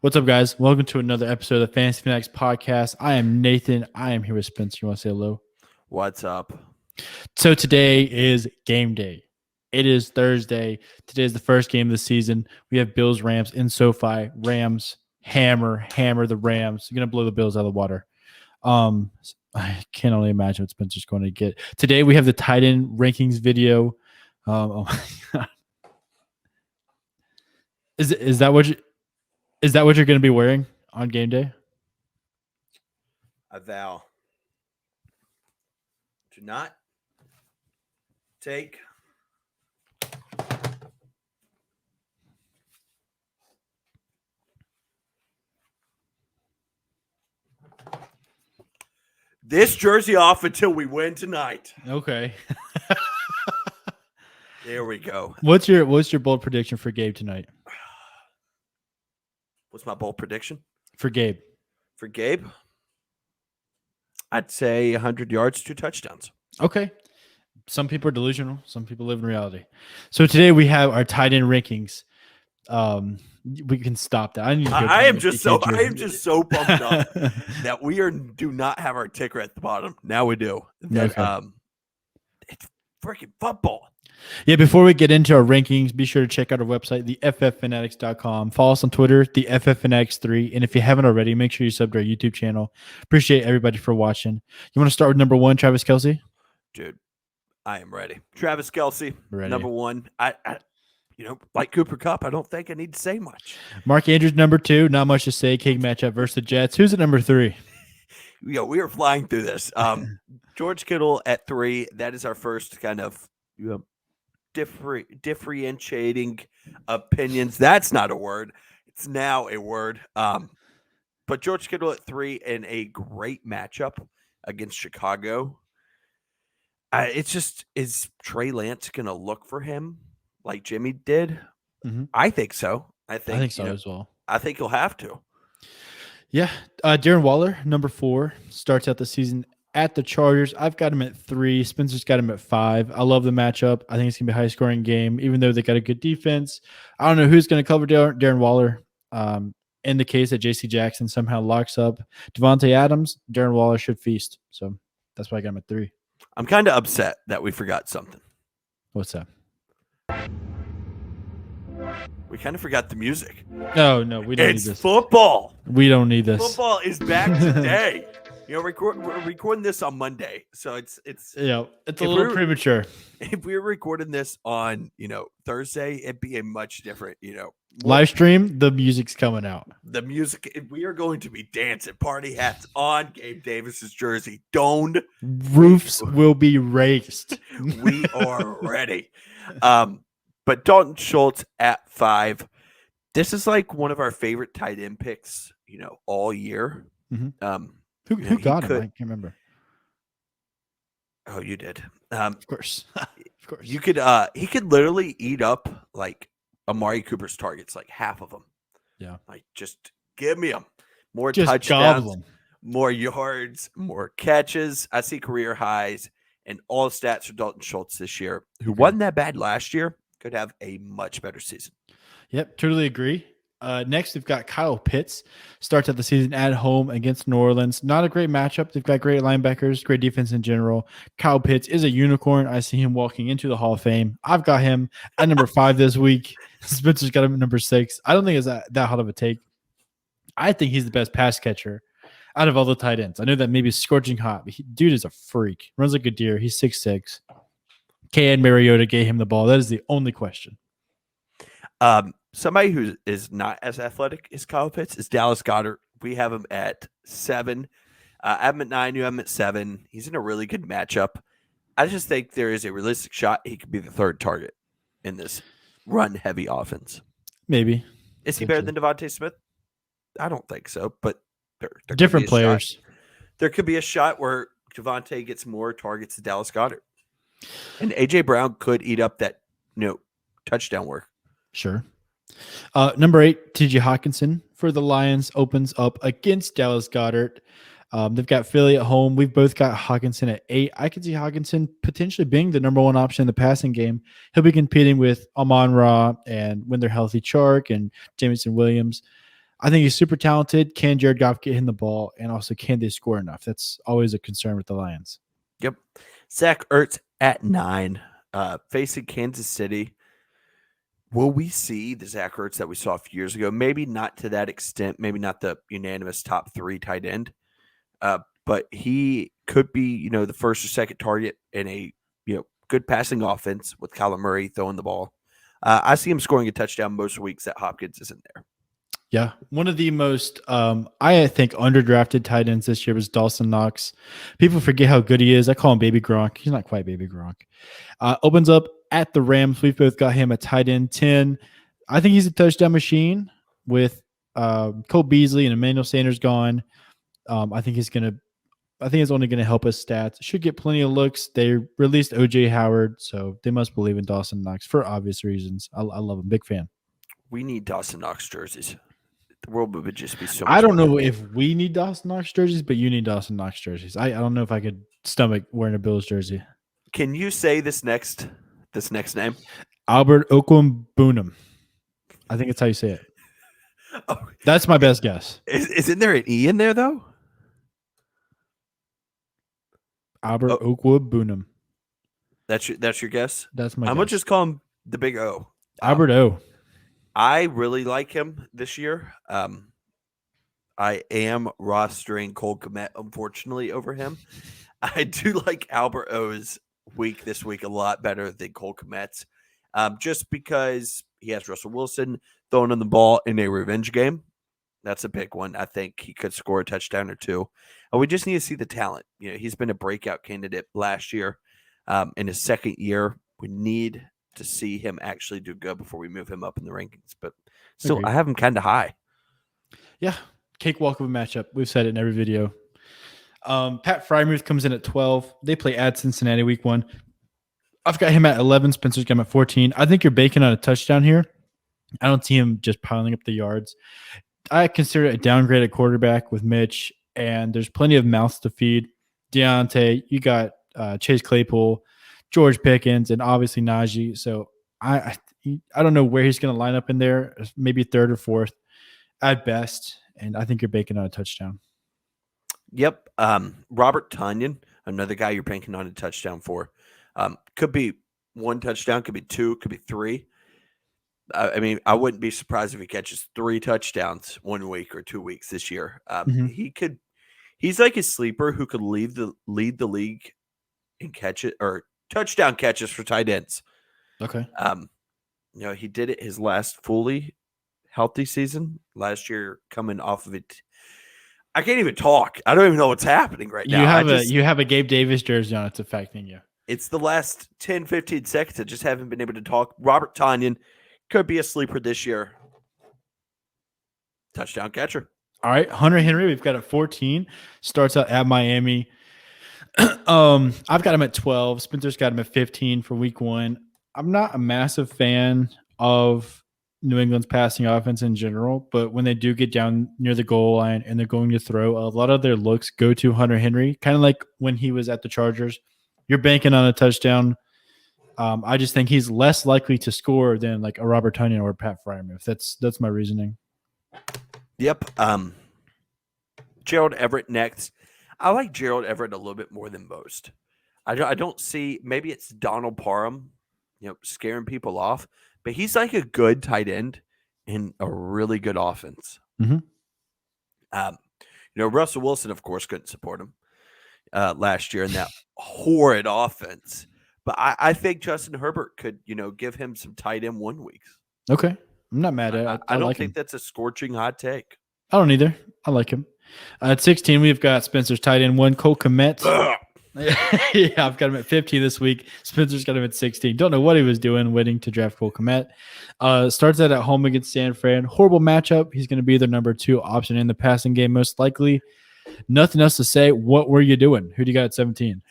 What's up, guys? Welcome to another episode of the Fantasy Fanatics podcast. I am Nathan. I am here with Spencer. You want to say hello? What's up? So today is game day. It is Thursday. Today is the first game of the season. We have Bills Rams in SoFi. Rams hammer the Rams. You're gonna blow the Bills out of the water. I can only imagine what Spencer's going to get. Today we have the tight end rankings video. Oh my god. Is that what you're going to be wearing on game day? I vow to not take this jersey off until we win tonight. Okay. There we go. What's your bold prediction for Gabe tonight? What's my bold prediction? For Gabe. For Gabe, I'd say 100 yards, 2 touchdowns. Okay. Some people are delusional. Some people live in reality. So today we have our tight end rankings. We can stop that. I am just so pumped up that we do not have our ticker at the bottom. Now we do. Okay. It's freaking football. Yeah, before we get into our rankings, be sure to check out our website, thefffanatics.com. Follow us on Twitter, thefffanatics3. And if you haven't already, make sure you sub to our YouTube channel. Appreciate everybody for watching. You want to start with number 1, Travis Kelce? Dude, I am ready. Travis Kelce, ready. Number 1. I like Cooper Kupp, I don't think I need to say much. Mark Andrews, number 2. Not much to say. King matchup versus the Jets. Who's at number 3? We are flying through this. George Kittle at 3. That is our first kind of differentiating opinions. That's not a word. It's now a word. But George Kittle at 3 in a great matchup against Chicago. Is Trey Lance going to look for him like Jimmy did? Mm-hmm. I think so. I think so as well. I think he'll have to. Yeah. Darren Waller, number 4, starts out the season at the Chargers. I've got him at 3. Spencer's got him at 5. I love the matchup. I think it's going to be a high-scoring game, even though they got a good defense. I don't know who's going to cover Darren Waller. In the case that J.C. Jackson somehow locks up Devontae Adams, Darren Waller should feast. So that's why I got him at 3. I'm kind of upset that we forgot something. What's that? We kind of forgot the music. No, we don't need this. It's football. We don't need this. Football is back today. We're recording this on Monday, so it's a little premature. If we were recording this on Thursday, it'd be a much different live stream. The music's coming out. The music. We are going to be dancing, party hats on. Gabe Davis's jersey, doned. Roofs will be raised. We are ready. But Dalton Schultz at 5. This is like one of our favorite tight end picks, all year. Mm-hmm. Who got him? I can't remember. Oh, you did. Of course. Of course. You could. He could literally eat up like Amari Cooper's targets, like half of them. Yeah. Like just give me them. More just touchdowns, more yards, more catches. I see career highs and all the stats for Dalton Schultz this year, who wasn't that bad last year, could have a much better season. Yep, totally agree. Next, we've got Kyle Pitts. Starts out the season at home against New Orleans. Not a great matchup. They've got great linebackers, great defense in general. Kyle Pitts is a unicorn. I see him walking into the Hall of Fame. I've got him at number 5 this week. Spencer's got him at number 6. I don't think it's that hot of a take. I think he's the best pass catcher out of all the tight ends. I know that maybe it's scorching hot, but dude is a freak. Runs like a deer. He's 6'6". Can Mariota gave him the ball? That is the only question. Somebody who is not as athletic as Kyle Pitts is Dallas Goedert. We have him at 7. I have him at 9. You have him at 7. He's in a really good matchup. I just think there is a realistic shot he could be the 3rd target in this run-heavy offense. Maybe. Is he better than Devontae Smith? I don't think so, but there different players. There could be a shot where Devontae gets more targets than Dallas Goedert. And A.J. Brown could eat up that touchdown work. Sure. Number 8, T.J. Hawkinson for the Lions opens up against Dallas Goedert. They've got Philly at home. We've both got Hawkinson at 8. I could see Hawkinson potentially being the number 1 option in the passing game. He'll be competing with Amon-Ra and when they're healthy, Chark and Jameson Williams. I think he's super talented. Can Jared Goff get him the ball? And also, can they score enough? That's always a concern with the Lions. Yep. Zach Ertz at 9, facing Kansas City. Will we see the Zach Ertz that we saw a few years ago? Maybe not to that extent. Maybe not the unanimous top 3 tight end. But he could be, the first or second target in a, good passing offense with Kyler Murray throwing the ball. I see him scoring a touchdown most weeks that Hopkins isn't there. Yeah, one of the most, I think, underdrafted tight ends this year was Dawson Knox. People forget how good he is. I call him Baby Gronk. He's not quite Baby Gronk. Opens up at the Rams. We've both got him a tight end 10. I think he's a touchdown machine with Cole Beasley and Emmanuel Sanders gone. I think it's only going to help us stats. Should get plenty of looks. They released OJ Howard, so they must believe in Dawson Knox for obvious reasons. I love him. Big fan. We need Dawson Knox jerseys. The world would just be so much I don't better. know if we need Dawson Knox jerseys, but you need Dawson Knox jerseys. I don't know if I could stomach wearing a Bills jersey. Can you say this next name? Albert Okwuegbunam. I think it's how you say it. Oh, That's my best guess. Isn't there an E in there though? Albert Okwuegbunam. That's your guess? That's my I'm guess. gonna just call him the Big O. Albert O. I really like him this year. I am rostering Cole Kmet, unfortunately, over him. I do like Albert O's week this week a lot better than Cole Kmet's, just because he has Russell Wilson throwing on the ball in a revenge game. That's a big one. I think he could score a touchdown or two. And we just need to see the talent. He's been a breakout candidate last year. In his second year, we need to see him actually do good before we move him up in the rankings. But still, Agreed. I have him kind of high. Yeah, cakewalk of a matchup. We've said it in every video. Pat Frymuth comes in at 12. They play at Cincinnati week 1. I've got him at 11. Spencer's got him at 14. I think you're baking on a touchdown here. I don't see him just piling up the yards. I consider it a downgrade at quarterback with Mitch, and there's plenty of mouths to feed. Deontay, you got Chase Claypool, George Pickens, and obviously Najee. So I don't know where he's going to line up in there, maybe third or fourth at best, and I think you're baking on a touchdown. Yep. Robert Tonyan, another guy you're banking on a touchdown for. Could be 1 touchdown, could be 2, could be 3. I mean, I wouldn't be surprised if he catches 3 touchdowns 1 week or 2 weeks this year. He's like a sleeper who could lead the league in touchdown catches for tight ends. Okay. He did it his last fully healthy season last year, coming off of it. I can't even talk. I don't even know what's happening right now. You have a Gabe Davis jersey on. It's affecting you. It's the last 10, 15 seconds. I just haven't been able to talk. Robert Tonyan could be a sleeper this year. Touchdown catcher. All right. Hunter Henry, we've got at 14. Starts out at Miami. I've got him at 12. Spencer's got him at 15 for week 1. I'm not a massive fan of New England's passing offense in general, but when they do get down near the goal line and they're going to throw, a lot of their looks go to Hunter Henry, kind of like when he was at the Chargers. You're banking on a touchdown. I just think he's less likely to score than like a Robert Tonyan or Pat Frymuth. That's my reasoning. Yep. Gerald Everett next. I like Gerald Everett a little bit more than most. I don't see, maybe it's Donald Parham, scaring people off, but he's like a good tight end in a really good offense. Mm-hmm. Russell Wilson, of course, couldn't support him last year in that horrid offense. But I think Justin Herbert could, give him some tight end 1 weeks. Okay. I'm not mad at it. I don't like think him. that's a scorching hot take. I don't either. I like him. At 16, we've got Spencer's tight end 1, Cole Kmet. Yeah, I've got him at 15 this week. Spencer's got him at 16. Don't know what he was doing waiting to draft Cole Kmet. Starts out at home against San Fran. Horrible matchup. He's going to be their number 2 option in the passing game, most likely. Nothing else to say. What were you doing? Who do you got at 17?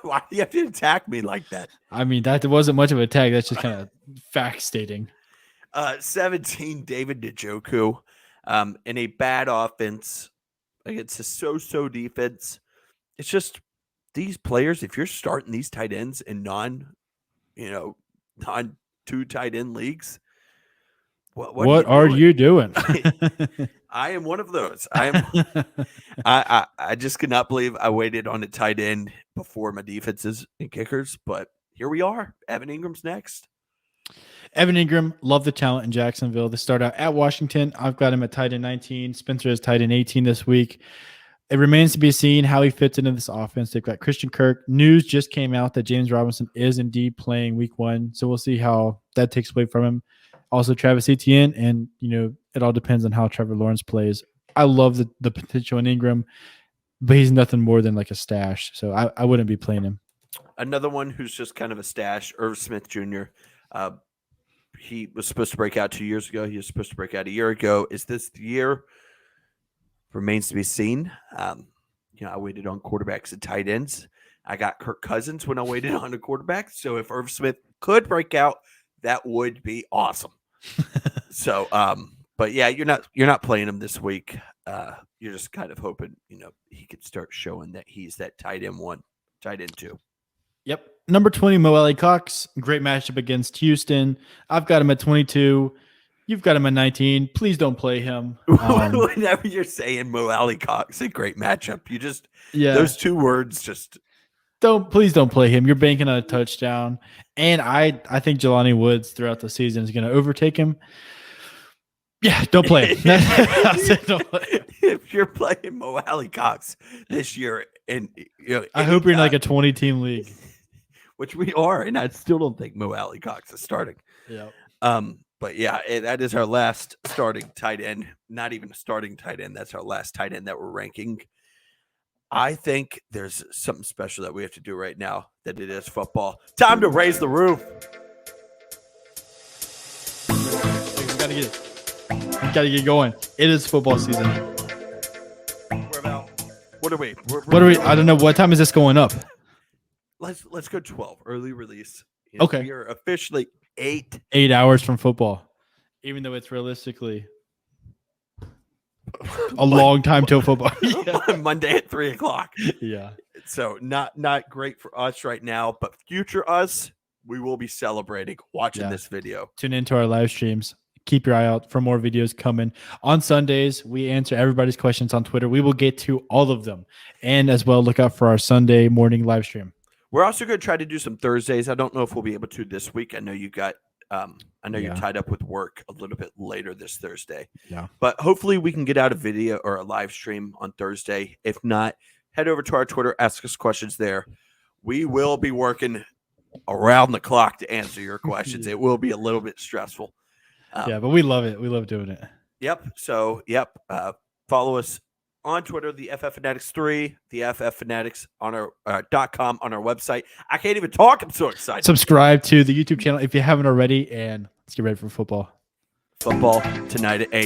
Why do you have to attack me like that? I mean, that wasn't much of an attack. That's just kind of fact stating. 17, David Njoku. In a bad offense against a so-so defense. It's just these players, if you're starting these tight ends in non 2 tight end leagues, What are you doing? I am one of those. I just could not believe I waited on a tight end before my defenses and kickers, but here we are. Evan Ingram's next. Evan Ingram, love the talent in Jacksonville. They start out at Washington. I've got him at tight end 19. Spencer is tight end 18 this week. It remains to be seen how he fits into this offense. They've got Christian Kirk. News just came out that James Robinson is indeed playing week 1. So we'll see how that takes away from him. Also, Travis Etienne, and it all depends on how Trevor Lawrence plays. I love the potential in Ingram, but he's nothing more than like a stash. So I wouldn't be playing him. Another one who's just kind of a stash, Irv Smith Jr. He was supposed to break out 2 years ago. He was supposed to break out a year ago. Is this the year? Remains to be seen. I waited on quarterbacks and tight ends. I got Kirk Cousins when I waited on a quarterback. So if Irv Smith could break out, that would be awesome. So, but yeah, you're not playing him this week. You're just kind of hoping, he could start showing that he's that tight end 1, tight end 2. Yep. Number 20, Mo Alley Cox. Great matchup against Houston. I've got him at 22. You've got him at 19. Please don't play him. Whenever you're saying Mo Alley Cox, a great matchup. Those 2 words just please don't play him. You're banking on a touchdown. And I think Jelani Woods throughout the season is going to overtake him. Yeah, don't play him. Don't play him. If you're playing Mo Alley Cox this year, and I hope you're in like a 20-team league, which we are, and I still don't think Mo Alley Cox is starting. Yeah. But yeah, that is our last starting tight end. Not even a starting tight end. That's our last tight end that we're ranking. I think there's something special that we have to do right now, that it is football. Time to raise the roof. Gotta get going. It is football season. We're about. What are we? What are we? I don't know. What time is this going up? Let's go 12. Early release. Okay. You're officially 8 hours from football, even though it's realistically a long time till football. Monday at 3:00. Yeah. So not great for us right now, but future us, we will be celebrating watching this video. Tune into our live streams. Keep your eye out for more videos coming. On Sundays, we answer everybody's questions on Twitter. We will get to all of them. And as well, look out for our Sunday morning live stream. We're also going to try to do some Thursdays. I don't know if we'll be able to this week. I know you got you're tied up with work a little bit later this Thursday. Yeah. But hopefully we can get out a video or a live stream on Thursday. If not, head over to our Twitter, ask us questions there. We will be working around the clock to answer your questions. It will be a little bit stressful. But we love it. We love doing it. Yep. So, follow us on Twitter, the FF Fanatics 3, the FF Fanatics on our .com on our website. I can't even talk. I'm so excited. Subscribe to the YouTube channel if you haven't already, and let's get ready for football. Football tonight at 8.